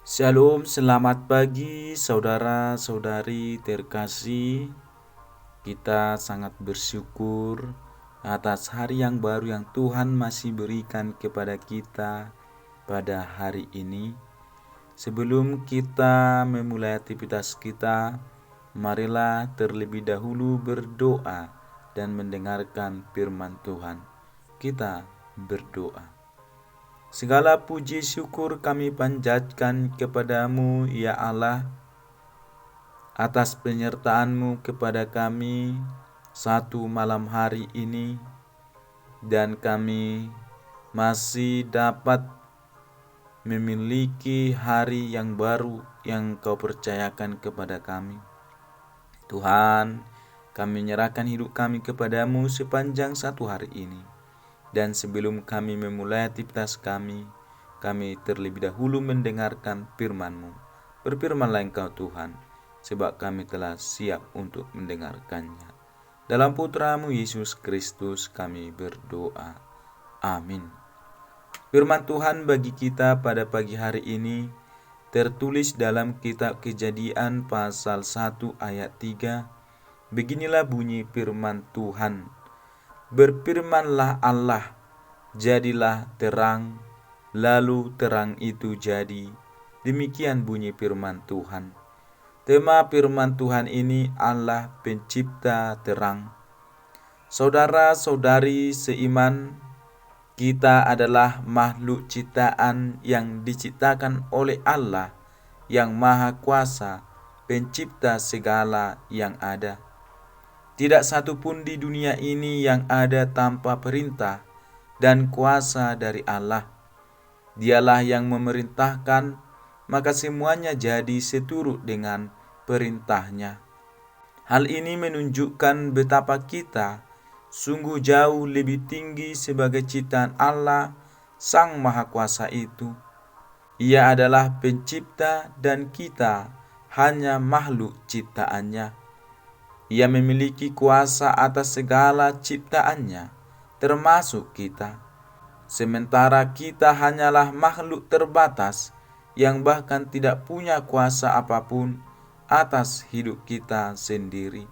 Shalom, selamat pagi saudara-saudari terkasih. Kita sangat bersyukur atas hari yang baru yang Tuhan masih berikan kepada kita pada hari ini. Sebelum kita memulai aktivitas kita, marilah terlebih dahulu berdoa dan mendengarkan firman Tuhan. Kita berdoa. Segala puji syukur kami panjatkan kepadamu, ya Allah, atas penyertaan-Mu kepada kami satu malam hari ini, dan kami masih dapat memiliki hari yang baru yang Kau percayakan kepada kami. Tuhan, kami menyerahkan hidup kami kepadamu sepanjang satu hari ini. Dan sebelum kami memulai aktivitas kami terlebih dahulu mendengarkan firman-Mu. Berfirmanlah Engkau Tuhan, sebab kami telah siap untuk mendengarkannya. Dalam Putra-Mu Yesus Kristus kami berdoa. Amin. Firman Tuhan bagi kita pada pagi hari ini tertulis dalam kitab Kejadian pasal 1 ayat 3. Beginilah bunyi firman Tuhan. Berfirmanlah Allah, jadilah terang, lalu terang itu jadi. Demikian bunyi firman Tuhan. Tema firman Tuhan ini Allah pencipta terang. Saudara-saudari seiman, kita adalah makhluk ciptaan yang diciptakan oleh Allah yang Maha Kuasa, pencipta segala yang ada. Tidak satu pun di dunia ini yang ada tanpa perintah dan kuasa dari Allah. Dialah yang memerintahkan, maka semuanya jadi seturut dengan perintahnya. Hal ini menunjukkan betapa kita sungguh jauh lebih tinggi sebagai ciptaan Allah, Sang Maha Kuasa itu. Ia adalah pencipta dan kita hanya makhluk ciptaannya. Ia memiliki kuasa atas segala ciptaannya, termasuk kita. Sementara kita hanyalah makhluk terbatas yang bahkan tidak punya kuasa apapun atas hidup kita sendiri.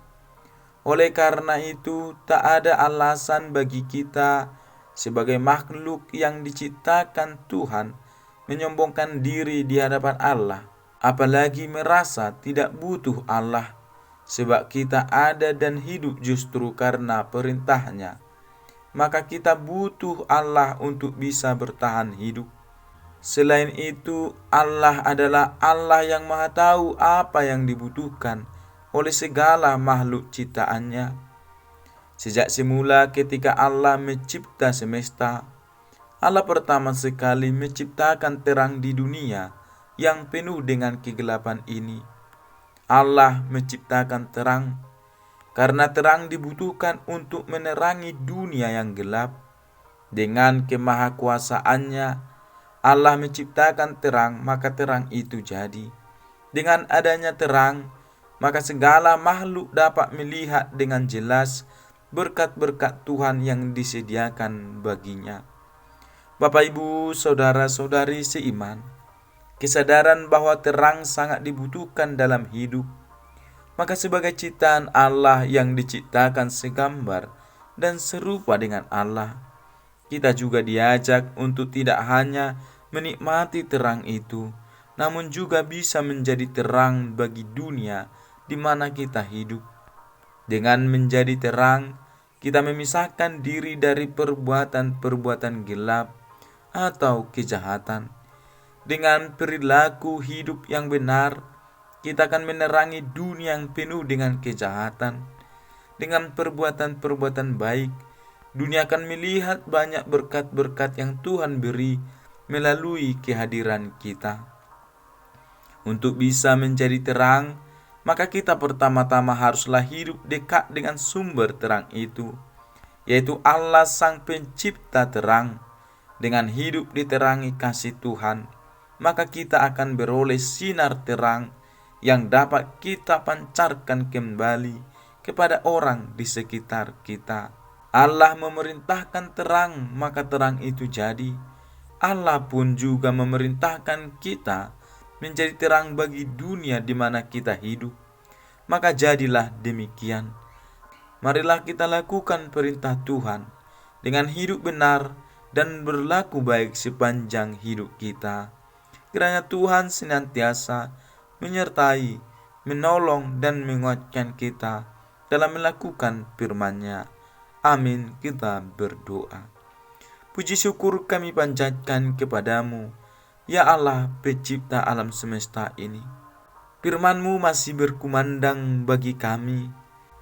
Oleh karena itu, tak ada alasan bagi kita sebagai makhluk yang diciptakan Tuhan menyombongkan diri di hadapan Allah, apalagi merasa tidak butuh Allah. Sebab kita ada dan hidup justru karena perintahnya, maka kita butuh Allah untuk bisa bertahan hidup. Selain itu, Allah adalah Allah yang Maha tahu apa yang dibutuhkan oleh segala makhluk ciptaannya. Sejak semula ketika Allah mencipta semesta, Allah pertama sekali menciptakan terang di dunia yang penuh dengan kegelapan ini. Allah menciptakan terang karena terang dibutuhkan untuk menerangi dunia yang gelap. Dengan kemahakuasaannya, Allah menciptakan terang, maka terang itu jadi. Dengan adanya terang, maka segala makhluk dapat melihat dengan jelas berkat-berkat Tuhan yang disediakan baginya. Bapak, Ibu, saudara-saudari seiman, kesadaran bahwa terang sangat dibutuhkan dalam hidup. Maka sebagai ciptaan Allah yang diciptakan segambar dan serupa dengan Allah, kita juga diajak untuk tidak hanya menikmati terang itu, namun juga bisa menjadi terang bagi dunia di mana kita hidup. Dengan menjadi terang, kita memisahkan diri dari perbuatan-perbuatan gelap atau kejahatan. Dengan perilaku hidup yang benar, kita akan menerangi dunia yang penuh dengan kejahatan. Dengan perbuatan-perbuatan baik, dunia akan melihat banyak berkat-berkat yang Tuhan beri melalui kehadiran kita. Untuk bisa menjadi terang, maka kita pertama-tama haruslah hidup dekat dengan sumber terang itu, yaitu Allah Sang Pencipta terang. Dengan hidup diterangi kasih Tuhan, maka kita akan beroleh sinar terang yang dapat kita pancarkan kembali kepada orang di sekitar kita. Allah memerintahkan terang, maka terang itu jadi. Allah pun juga memerintahkan kita menjadi terang bagi dunia di mana kita hidup. Maka jadilah demikian. Marilah kita lakukan perintah Tuhan dengan hidup benar dan berlaku baik sepanjang hidup kita. Kiranya Tuhan senantiasa menyertai, menolong, dan menguatkan kita dalam melakukan firman-Nya. Amin. Kita berdoa. Puji syukur kami panjatkan kepadamu, ya Allah, pencipta alam semesta ini. Firman-Mu masih berkumandang bagi kami,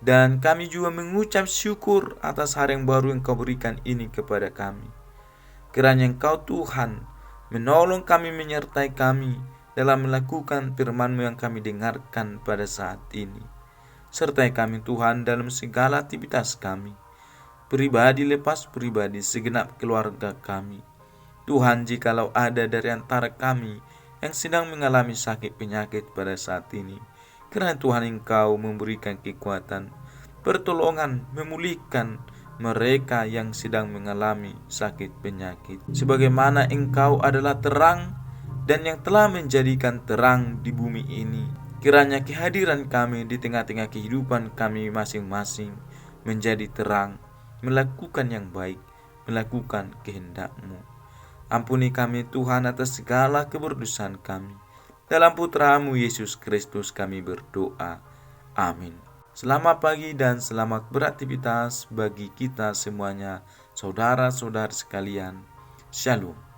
dan kami juga mengucap syukur atas hari yang baru yang Kau berikan ini kepada kami. Kiranya Engkau Tuhan menolong kami, menyertai kami dalam melakukan firman-Mu yang kami dengarkan pada saat ini. Sertai kami Tuhan dalam segala aktivitas kami, pribadi lepas pribadi, segenap keluarga kami. Tuhan, jikalau ada dari antara kami yang sedang mengalami sakit penyakit pada saat ini, kiranya Tuhan Engkau memberikan kekuatan, pertolongan, memulihkan mereka yang sedang mengalami sakit penyakit. Sebagaimana Engkau adalah terang dan yang telah menjadikan terang di bumi ini, kiranya kehadiran kami di tengah-tengah kehidupan kami masing-masing menjadi terang, melakukan yang baik, melakukan kehendak-Mu. Ampuni kami Tuhan atas segala keberdosaan kami. Dalam Putra-Mu Yesus Kristus kami berdoa. Amin. Selamat pagi dan selamat beraktivitas bagi kita semuanya, saudara-saudara sekalian. Shalom.